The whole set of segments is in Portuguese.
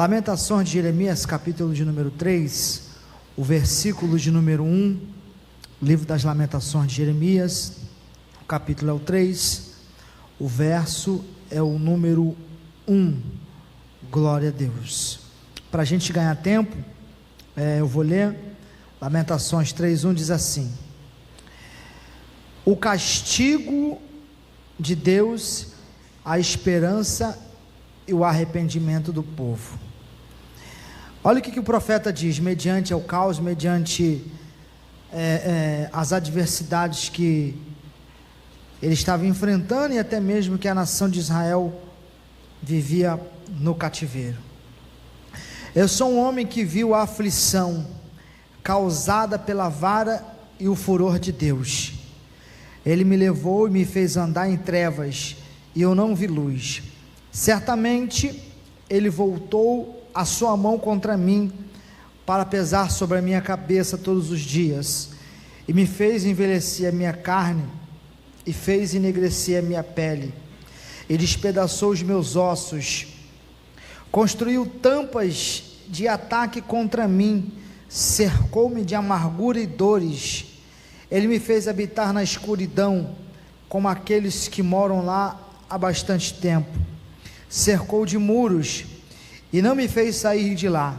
Lamentações de Jeremias, capítulo de número 3, o versículo de número 1, livro das Lamentações de Jeremias, o capítulo é o 3, o verso é o número 1, glória a Deus. Para a gente ganhar tempo, eu vou ler, Lamentações 3:1 diz assim: o castigo de Deus, a esperança e o arrependimento do povo. Olha o que o profeta diz, mediante o caos, mediante as adversidades que ele estava enfrentando e até mesmo que a nação de Israel vivia no cativeiro. Eu sou um homem que viu a aflição causada pela vara e o furor de Deus. Ele me levou e me fez andar em trevas, e eu não vi luz. Certamente ele voltou a sua mão contra mim, para pesar sobre a minha cabeça todos os dias, e me fez envelhecer a minha carne, e fez enegrecer a minha pele, e despedaçou os meus ossos, construiu tampas de ataque contra mim, cercou-me de amargura e dores. Ele me fez habitar na escuridão, como aqueles que moram lá há bastante tempo. Cercou de muros e não me fez sair de lá.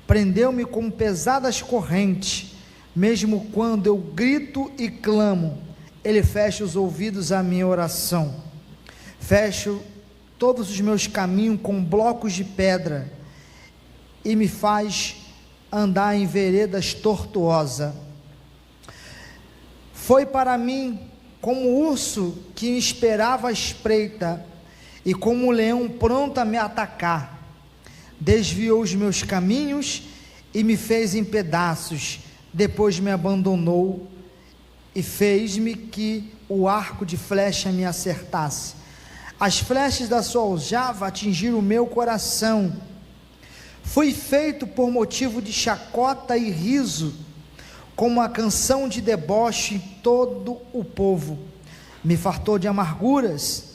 Prendeu-me com pesadas correntes. Mesmo quando eu grito e clamo, ele fecha os ouvidos à minha oração. Fecho todos os meus caminhos com blocos de pedra e me faz andar em veredas tortuosas. Foi para mim como o urso que me esperava à espreita, e como um leão pronto a me atacar. Desviou os meus caminhos e me fez em pedaços, depois me abandonou e fez-me que o arco de flecha me acertasse. As flechas da sua aljava atingiram o meu coração. Fui feito por motivo de chacota e riso, como uma canção de deboche em todo o povo. Me fartou de amarguras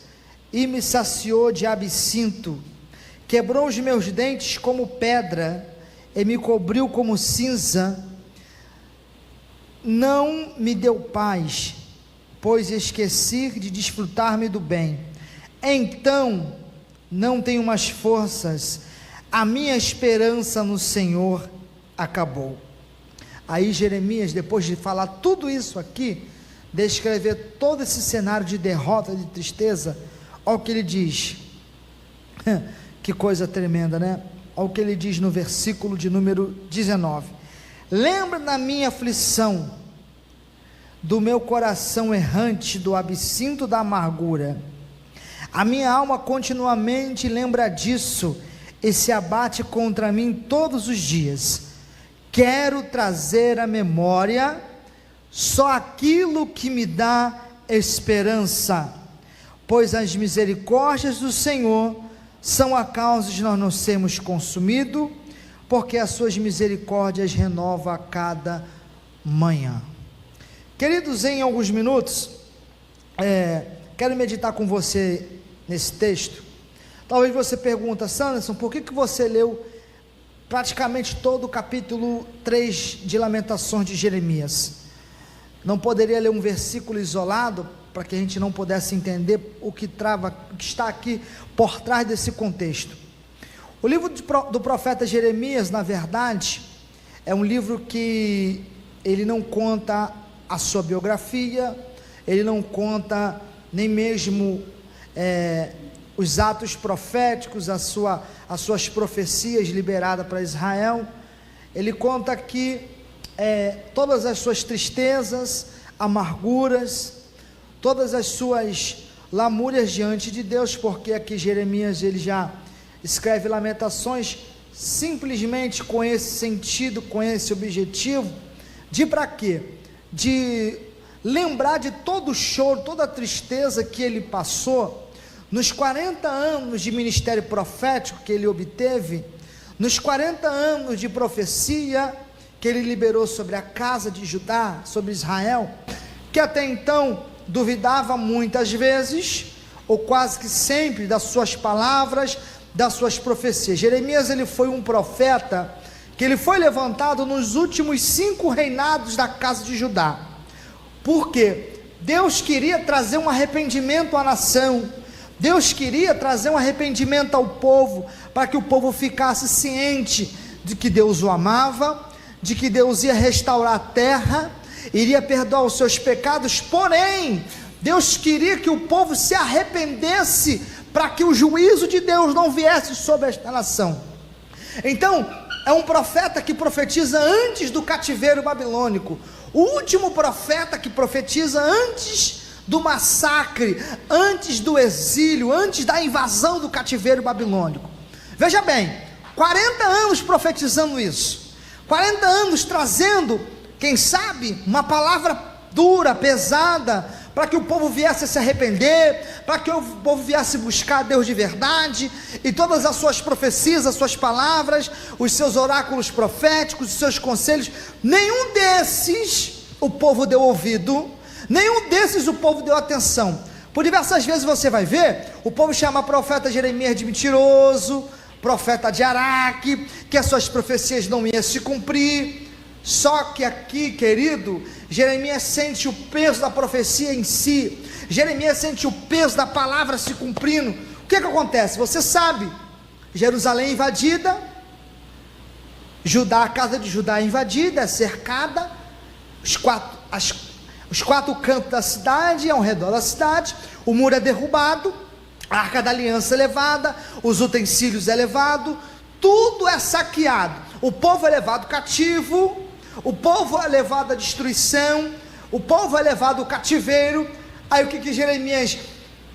e me saciou de absinto. Quebrou os meus dentes como pedra e me cobriu como cinza. Não me deu paz, pois esqueci de desfrutar-me do bem. Então não tenho mais forças, a minha esperança no Senhor acabou. Aí Jeremias, depois de falar tudo isso aqui, descrever todo esse cenário de derrota, de tristeza, olha o que ele diz. Que coisa tremenda, né? Olha o que ele diz no versículo de número 19: lembra da minha aflição, do meu coração errante, do absinto da amargura. A minha alma continuamente lembra disso e se abate contra mim todos os dias. Quero trazer à memória só aquilo que me dá esperança, pois as misericórdias do Senhor são a causa de nós não sermos consumidos, porque as suas misericórdias renovam a cada manhã. Queridos, em alguns minutos, quero meditar com você nesse texto. Talvez você pergunte: Sanderson, por que você leu praticamente todo o capítulo 3 de Lamentações de Jeremias? Não poderia ler um versículo isolado, para que a gente não pudesse entender o que está aqui por trás desse contexto? O livro do profeta Jeremias, na verdade, é um livro que ele não conta a sua biografia, ele não conta nem mesmo os atos proféticos, as suas profecias liberadas para Israel. Ele conta aqui todas as suas tristezas, amarguras, todas as suas lamúrias diante de Deus, porque aqui Jeremias ele já escreve Lamentações simplesmente com esse sentido, com esse objetivo, de para quê? De lembrar de todo o choro, toda a tristeza que ele passou nos 40 anos de ministério profético que ele obteve, nos 40 anos de profecia que ele liberou sobre a casa de Judá, sobre Israel, que até então duvidava muitas vezes, ou quase que sempre, das suas palavras, das suas profecias. Jeremias, ele foi um profeta que ele foi levantado nos últimos 5 reinados da casa de Judá. Por quê? Deus queria trazer um arrependimento à nação, Deus queria trazer um arrependimento ao povo, para que o povo ficasse ciente de que Deus o amava, de que Deus ia restaurar a terra, iria perdoar os seus pecados. Porém, Deus queria que o povo se arrependesse, para que o juízo de Deus não viesse sobre esta nação. Então, é um profeta que profetiza antes do cativeiro babilônico, o último profeta que profetiza antes do massacre, antes do exílio, antes da invasão do cativeiro babilônico. Veja bem, 40 anos profetizando isso, 40 anos trazendo, quem sabe, uma palavra dura, pesada, para que o povo viesse a se arrepender, para que o povo viesse buscar Deus de verdade, e todas as suas profecias, as suas palavras, os seus oráculos proféticos, os seus conselhos, nenhum desses o povo deu ouvido, nenhum desses o povo deu atenção. Por diversas vezes você vai ver, o povo chama profeta Jeremias de mentiroso, profeta de Araque, que as suas profecias não iam se cumprir. Só que aqui, querido, Jeremias sente o peso da profecia em si, Jeremias sente o peso da palavra se cumprindo. O que acontece? Você sabe, Jerusalém invadida, Judá, a casa de Judá é invadida, é cercada, os 4 cantos da cidade, ao redor da cidade, o muro é derrubado, a arca da aliança é levada, os utensílios é levado, tudo é saqueado, o povo é levado cativo, o povo é levado à destruição, o povo é levado ao cativeiro. Aí o que Jeremias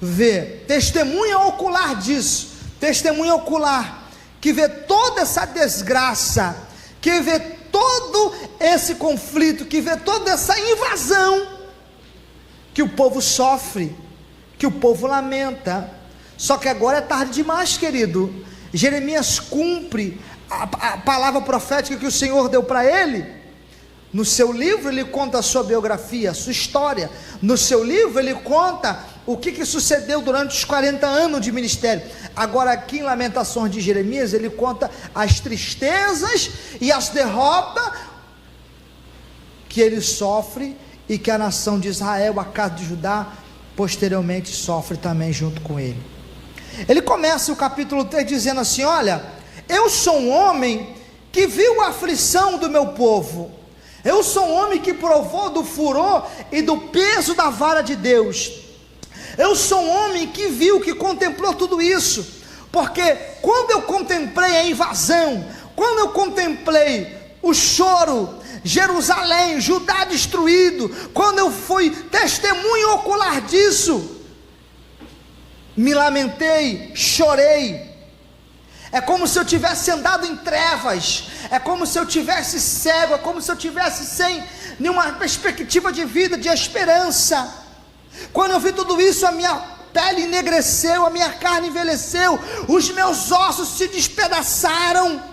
vê? Testemunha ocular disso, testemunha ocular, que vê toda essa desgraça, que vê todo esse conflito, que vê toda essa invasão, que o povo sofre, que o povo lamenta. Só que agora é tarde demais, querido. Jeremias cumpre a palavra profética que o Senhor deu para ele. No seu livro ele conta a sua biografia, a sua história. No seu livro ele conta o que sucedeu durante os 40 anos de ministério. Agora aqui em Lamentações de Jeremias, ele conta as tristezas e as derrotas que ele sofre, e que a nação de Israel, a casa de Judá, posteriormente sofre também junto com ele. Ele começa o capítulo 3 dizendo assim: olha, eu sou um homem que viu a aflição do meu povo, eu sou um homem que provou do furor e do peso da vara de Deus, eu sou um homem que viu, que contemplou tudo isso, porque quando eu contemplei a invasão, quando eu contemplei o choro, Jerusalém, Judá destruído, quando eu fui testemunho ocular disso, me lamentei, chorei. É como se eu tivesse andado em trevas, é como se eu tivesse cego, é como se eu tivesse sem nenhuma perspectiva de vida, de esperança. Quando eu vi tudo isso, a minha pele enegreceu, a minha carne envelheceu, os meus ossos se despedaçaram.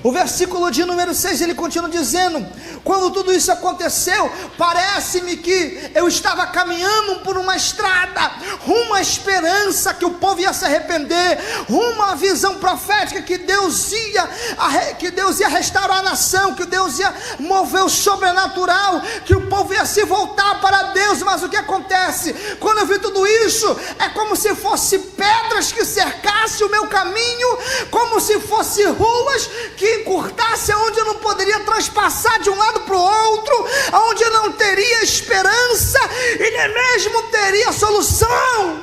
O versículo de número 6, ele continua dizendo: quando tudo isso aconteceu, parece-me que eu estava caminhando por uma estrada, rumo à esperança que o povo ia se arrepender, rumo à visão profética que Deus ia restaurar a nação, que Deus ia mover o sobrenatural, que o povo ia se voltar para Deus. Mas o que acontece? Quando eu vi tudo isso, é como se fosse pedras que cercassem o meu caminho, como se fossem ruas que encurtasse, onde eu não poderia transpassar de um lado para o outro, onde eu não teria esperança e nem mesmo teria solução.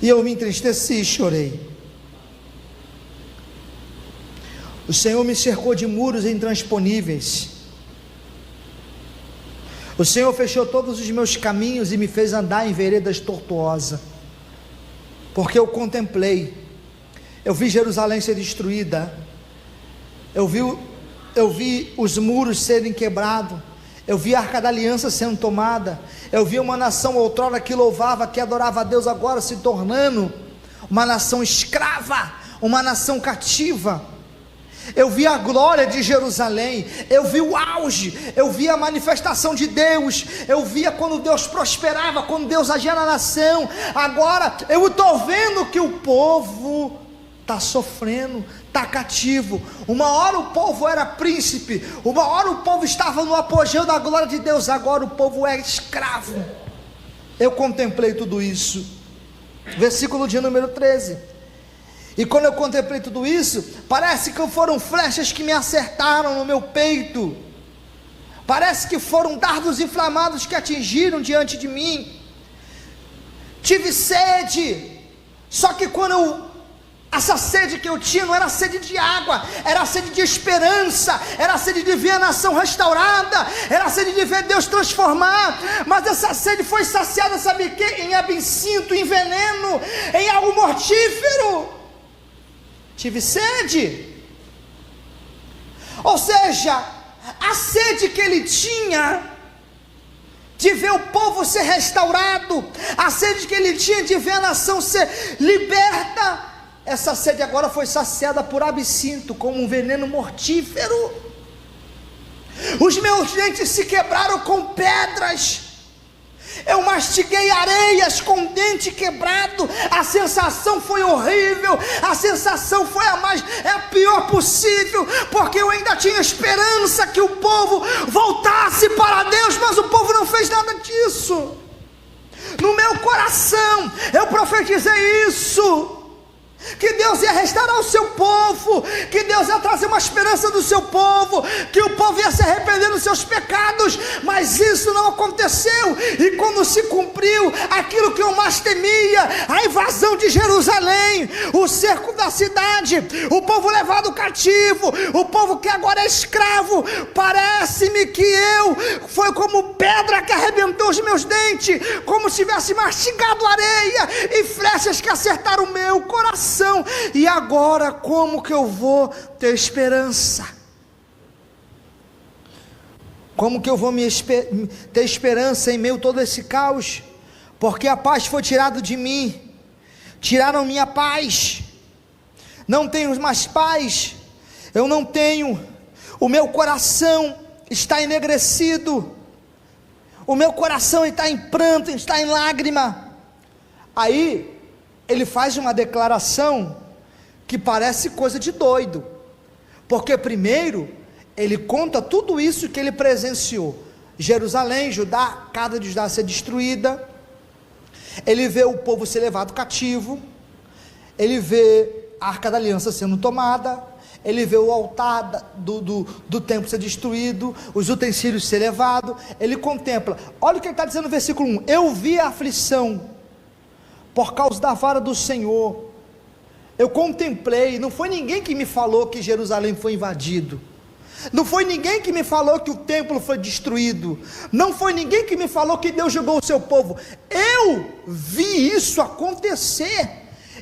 E eu me entristeci e chorei. O Senhor me cercou de muros intransponíveis. O Senhor fechou todos os meus caminhos e me fez andar em veredas tortuosas. Porque eu contemplei, eu vi Jerusalém ser destruída, eu vi os muros serem quebrados, eu vi a arca da aliança sendo tomada, eu vi uma nação outrora que louvava, que adorava a Deus, agora se tornando uma nação escrava, uma nação cativa. eu vi a glória de Jerusalém, eu vi o auge, eu vi a manifestação de Deus, eu via quando Deus prosperava, quando Deus agia na nação. Agora eu estou vendo que o povo está sofrendo, está cativo. Uma hora o povo era príncipe, uma hora o povo estava no apogeu da glória de Deus, agora o povo é escravo. Eu contemplei tudo isso. Versículo de número 13. E quando eu contemplei tudo isso, parece que foram flechas que me acertaram no meu peito, parece que foram dardos inflamados que atingiram diante de mim. Tive sede, só que essa sede que eu tinha não era sede de água, era sede de esperança, era sede de ver a nação restaurada, era sede de ver Deus transformar. Mas essa sede foi saciada, sabe o que? Em absinto, em veneno, em algo mortífero. Tive sede, ou seja, a sede que ele tinha de ver o povo ser restaurado, a sede que ele tinha de ver a nação ser liberta, essa sede agora foi saciada por absinto, como um veneno mortífero. Os meus dentes se quebraram com pedras, eu mastiguei areias com dente quebrado. A sensação foi horrível, a sensação foi a pior possível, porque eu ainda tinha esperança que o povo voltasse para Deus, mas o povo não fez nada disso. No meu coração eu profetizei isso, que Deus ia restaurar o seu povo, que Deus ia trazer uma esperança do seu povo, que o povo ia se arrepender dos seus pecados, mas isso não aconteceu. E quando se cumpriu aquilo que eu mais temia, a invasão de Jerusalém, o cerco da cidade, o povo levado cativo, o povo que agora é escravo, parece-me que foi como pedra que arrebentou os meus dentes, como se tivesse mastigado areia, e flechas que acertaram o meu coração. E agora como que eu vou ter esperança? Como que eu vou ter esperança em meio a todo esse caos? Porque a paz foi tirada de mim, tiraram minha paz, não tenho mais paz, eu não tenho, o meu coração está enegrecido, o meu coração está em pranto, está em lágrima. Aí ele faz uma declaração que parece coisa de doido, porque primeiro ele conta tudo isso que ele presenciou: Jerusalém, Judá, casa de Judá ser destruída, ele vê o povo ser levado cativo, ele vê a Arca da Aliança sendo tomada, ele vê o altar do templo ser destruído, os utensílios ser levados, ele contempla. Olha o que ele está dizendo no versículo 1: eu vi a aflição por causa da vara do Senhor, eu contemplei. Não foi ninguém que me falou que Jerusalém foi invadido, não foi ninguém que me falou que o templo foi destruído, não foi ninguém que me falou que Deus julgou o seu povo. Eu vi isso acontecer.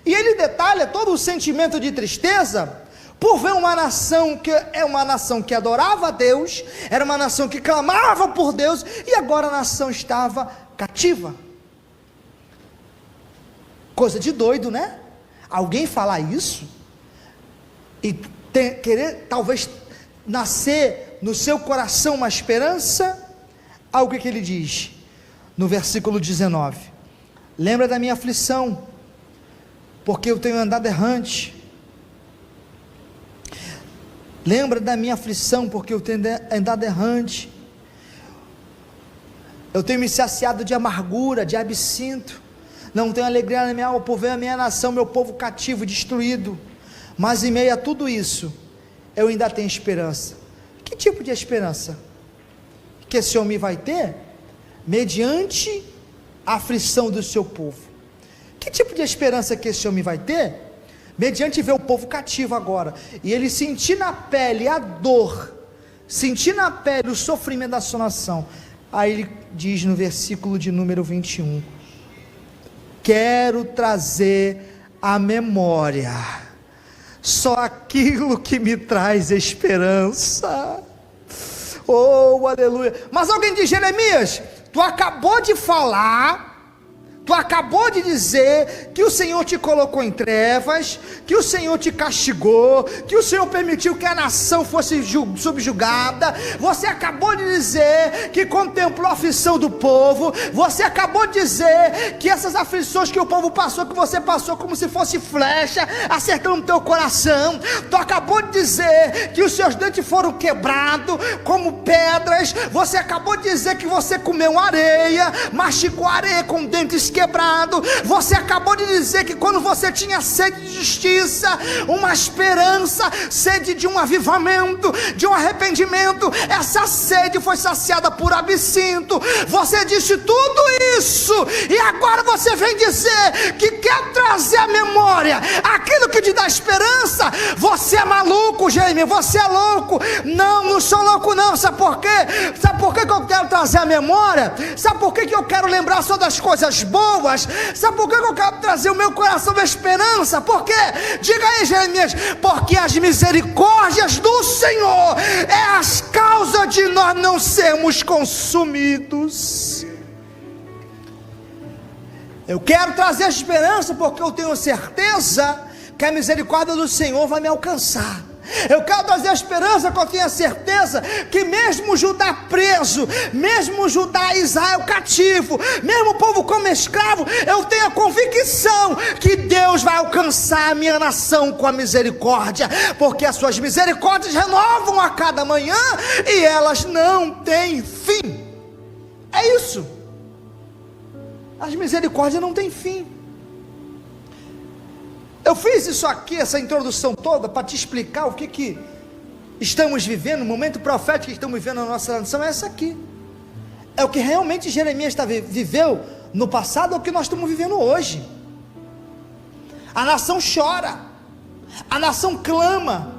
E ele detalha todo o sentimento de tristeza por ver uma nação que é uma nação que adorava a Deus, era uma nação que clamava por Deus, e agora a nação estava cativa. Coisa de doido, né? Alguém falar isso e querer talvez nascer no seu coração uma esperança. Algo que ele diz no versículo 19: lembra da minha aflição, porque eu tenho andado errante. Lembra da minha aflição, porque eu tenho andado errante. Eu tenho me saciado de amargura, de absinto. Não tenho alegria na minha alma por ver a minha nação, meu povo cativo, destruído. Mas em meio a tudo isso, eu ainda tenho esperança. Que tipo de esperança? Que esse homem vai ter mediante a aflição do seu povo. Que tipo de esperança que esse homem vai ter mediante ver o povo cativo agora, e ele sentir na pele a dor, sentir na pele o sofrimento da sua nação? Aí ele diz no versículo de número 21: quero trazer à memória só aquilo que me traz esperança. Oh, aleluia. Mas alguém diz: Jeremias, tu acabou de falar Tu acabou de dizer que o Senhor te colocou em trevas, que o Senhor te castigou, que o Senhor permitiu que a nação fosse subjugada. Você acabou de dizer que contemplou a aflição do povo. Você acabou de dizer que essas aflições que o povo passou, que você passou como se fosse flecha, acertando o teu coração. Tu acabou de dizer que os seus dentes foram quebrados como pedras. Você acabou de dizer que você comeu areia, mastigou areia com dentes quebrado. Você acabou de dizer que quando você tinha sede de justiça, uma esperança, sede de um avivamento, de um arrependimento, essa sede foi saciada por absinto. Você disse tudo isso, e agora você vem dizer que quer trazer à memória aquilo que te dá esperança. Você é maluco, Jeremias, você é louco. Não sou louco não. Sabe por quê? Sabe por que eu quero trazer à memória? Sabe por que eu quero lembrar só das coisas boas? Sabe por que eu quero trazer o meu coração da esperança? Por quê? Diga aí, Jeremias. Porque as misericórdias do Senhor é as causas de nós não sermos consumidos. Eu quero trazer a esperança porque eu tenho certeza que a misericórdia do Senhor vai me alcançar. Eu quero trazer a esperança, que eu tenho a certeza que mesmo Judá preso, mesmo Judá, Israel cativo, mesmo o povo como escravo, eu tenho a convicção que Deus vai alcançar a minha nação com a misericórdia, porque as suas misericórdias renovam a cada manhã e elas não têm fim. É isso. As misericórdias não têm fim. Eu fiz isso aqui, essa introdução toda, para te explicar o que estamos vivendo, o momento profético que estamos vivendo na nossa nação é essa aqui. É o que realmente Jeremias viveu no passado, é o que nós estamos vivendo hoje. A nação chora, a nação clama,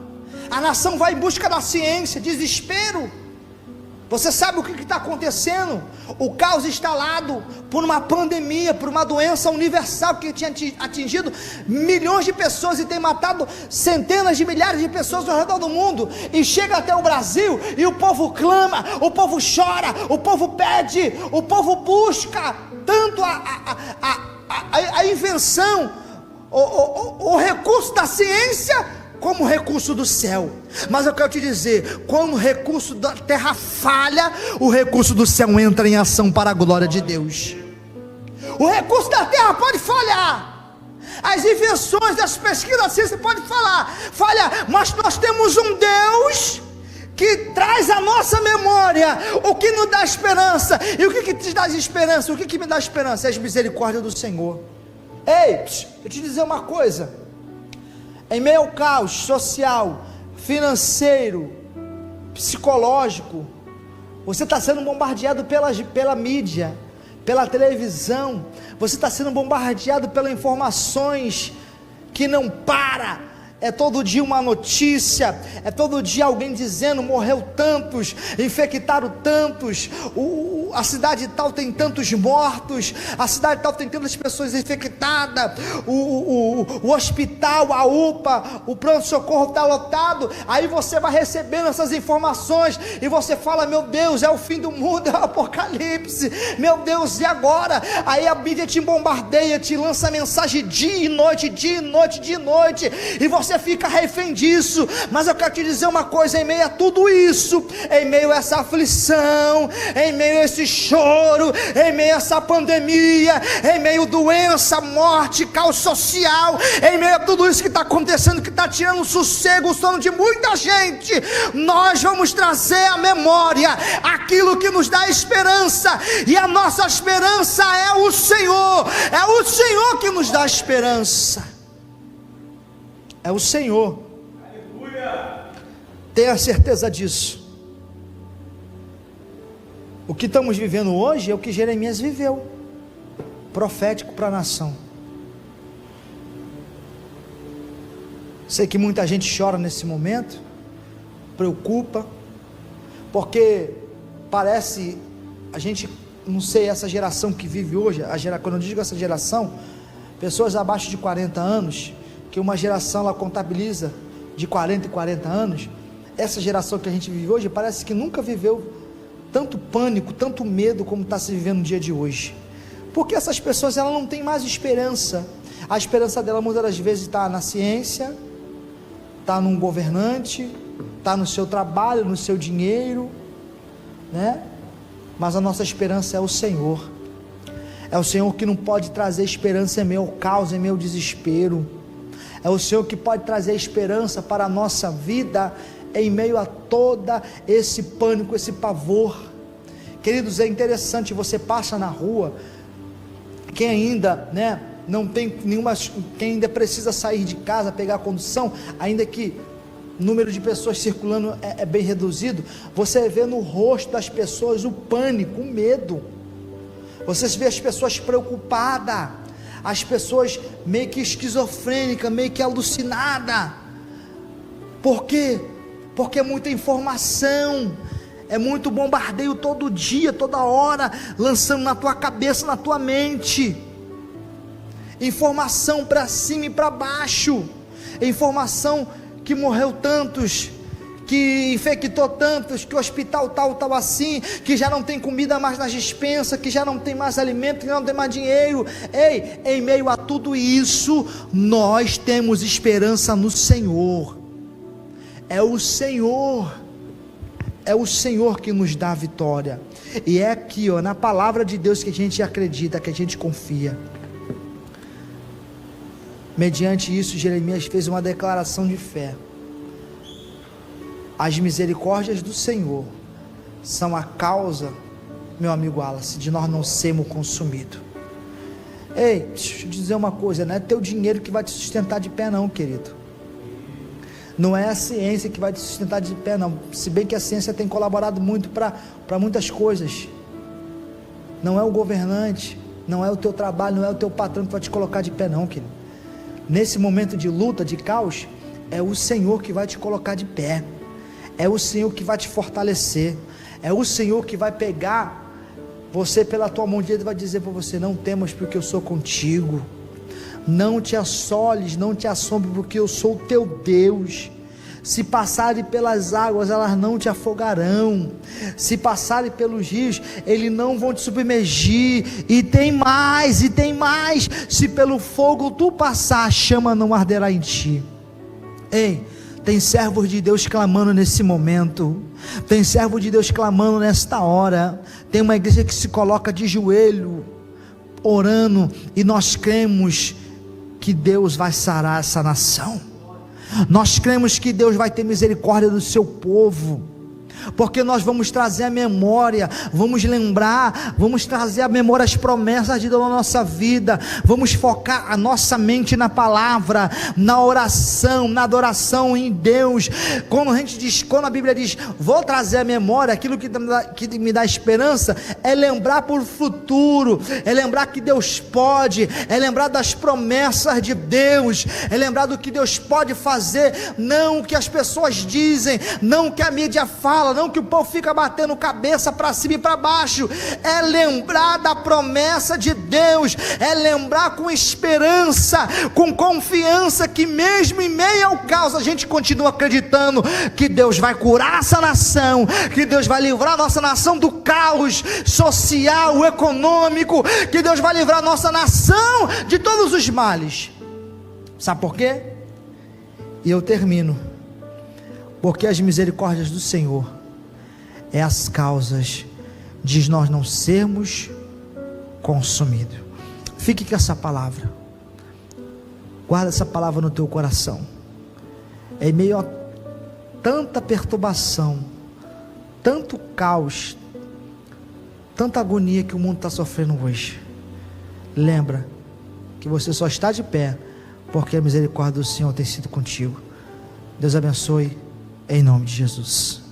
a nação vai em busca da ciência, desespero. Você sabe o que está acontecendo? O caos instalado por uma pandemia, por uma doença universal que tinha atingido milhões de pessoas e tem matado centenas de milhares de pessoas ao redor do mundo, e chega até o Brasil, e o povo clama, o povo chora, o povo pede, o povo busca tanto a invenção, o recurso da ciência, como recurso do céu. Mas eu quero te dizer, quando o recurso da terra falha, o recurso do céu entra em ação para a glória de Deus. O recurso da terra pode falhar, as invenções, as pesquisas da ciência podem falhar, mas nós temos um Deus que traz à nossa memória o que nos dá esperança. E o que te dá esperança? O que me dá esperança? É as misericórdias do Senhor. Ei, deixa eu te dizer uma coisa. Em meio ao caos social, financeiro, psicológico, você está sendo bombardeado pela mídia, pela televisão, você está sendo bombardeado pelas informações que não para. É todo dia uma notícia, é todo dia alguém dizendo: morreu tantos, infectaram tantos, a cidade tal tem tantos mortos, a cidade tal tem tantas pessoas infectadas, o hospital, a UPA, o pronto-socorro está lotado. Aí você vai recebendo essas informações e você fala: meu Deus, é o fim do mundo, é o apocalipse, meu Deus, e agora? Aí a mídia te bombardeia, te lança mensagem dia e noite, dia e noite, dia e noite, e você fica refém disso. Mas eu quero te dizer uma coisa: em meio a tudo isso, em meio a essa aflição, em meio a esse choro, em meio a essa pandemia, em meio a doença, morte, caos social, em meio a tudo isso que está acontecendo, que está tirando o sossego, o sono de muita gente, nós vamos trazer à memória aquilo que nos dá esperança, e a nossa esperança é o Senhor que nos dá esperança. É o Senhor. Aleluia. Tenha certeza disso. O que estamos vivendo hoje é o que Jeremias viveu, profético para a nação. Sei que muita gente chora nesse momento, preocupa, porque parece, a gente, não sei, essa geração que vive hoje, quando eu digo essa geração, pessoas abaixo de 40 anos, que uma geração ela contabiliza de 40 e 40 anos, essa geração que a gente vive hoje, parece que nunca viveu tanto pânico, tanto medo como está se vivendo no dia de hoje. Porque essas pessoas, elas não têm mais esperança. A esperança dela muitas das vezes está na ciência, está num governante, está no seu trabalho, no seu dinheiro, né? Mas a nossa esperança é o Senhor. É o Senhor que não pode trazer esperança em meu caos, em meu desespero. É o Senhor que pode trazer esperança para a nossa vida em meio a todo esse pânico, esse pavor. Queridos, é interessante, você passa na rua, quem ainda, né, não tem nenhuma, quem ainda precisa sair de casa, pegar a condução, ainda que o número de pessoas circulando é bem reduzido, você vê no rosto das pessoas o pânico, o medo. Você vê as pessoas preocupadas, as pessoas meio que esquizofrênicas, meio que alucinadas. Por quê? Porque é muita informação, é muito bombardeio todo dia, toda hora, lançando na tua cabeça, na tua mente, informação para cima e para baixo, informação que morreu tantos, que infectou tantos, que o hospital tal assim, que já não tem comida mais nas despensas, que já não tem mais alimento, que não tem mais dinheiro. Ei, em meio a tudo isso, nós temos esperança no Senhor. É o Senhor que nos dá a vitória. E é aqui, na palavra de Deus que a gente acredita, que a gente confia. Mediante isso, Jeremias fez uma declaração de fé. As misericórdias do Senhor são a causa, meu amigo Wallace, de nós não sermos consumidos. Ei, deixa eu te dizer uma coisa, não é teu dinheiro que vai te sustentar de pé não, querido. Não é a ciência que vai te sustentar de pé não, se bem que a ciência tem colaborado muito para muitas coisas. Não é o governante, não é o teu trabalho, não é o teu patrão que vai te colocar de pé não, querido. Nesse momento de luta, de caos, é o Senhor que vai te colocar de pé. É o Senhor que vai te fortalecer. É o Senhor que vai pegar você pela tua mão direita e vai dizer para você: não temas, porque eu sou contigo. Não te assoles, não te assombre, porque eu sou o teu Deus. Se passarem pelas águas, elas não te afogarão. Se passarem pelos rios, eles não vão te submergir. E tem mais, e tem mais. Se pelo fogo tu passar, a chama não arderá em ti. Ei, tem servos de Deus clamando nesse momento, tem servo de Deus clamando nesta hora, tem uma igreja que se coloca de joelho, orando, e nós cremos que Deus vai sarar essa nação, nós cremos que Deus vai ter misericórdia do seu povo, porque nós vamos trazer a memória, vamos lembrar, vamos trazer a memória as promessas de Deus na nossa vida, vamos focar a nossa mente na palavra, na oração, na adoração em Deus. Quando a Bíblia diz, vou trazer a memória, aquilo que me dá esperança, é lembrar por futuro, é lembrar que Deus pode, é lembrar das promessas de Deus, é lembrar do que Deus pode fazer, não o que as pessoas dizem, não o que a mídia fala, não que o povo fica batendo cabeça para cima e para baixo, é lembrar da promessa de Deus, é lembrar com esperança, com confiança, que mesmo em meio ao caos, a gente continua acreditando que Deus vai curar essa nação, que Deus vai livrar a nossa nação do caos social, econômico, que Deus vai livrar a nossa nação de todos os males. Sabe por quê? E eu termino, porque as misericórdias do Senhor é as causas de nós não sermos consumidos. Fique com essa palavra, guarda essa palavra no teu coração. Em meio a tanta perturbação, tanto caos, tanta agonia que o mundo está sofrendo hoje, lembra que você só está de pé porque a misericórdia do Senhor tem sido contigo. Deus abençoe, em nome de Jesus.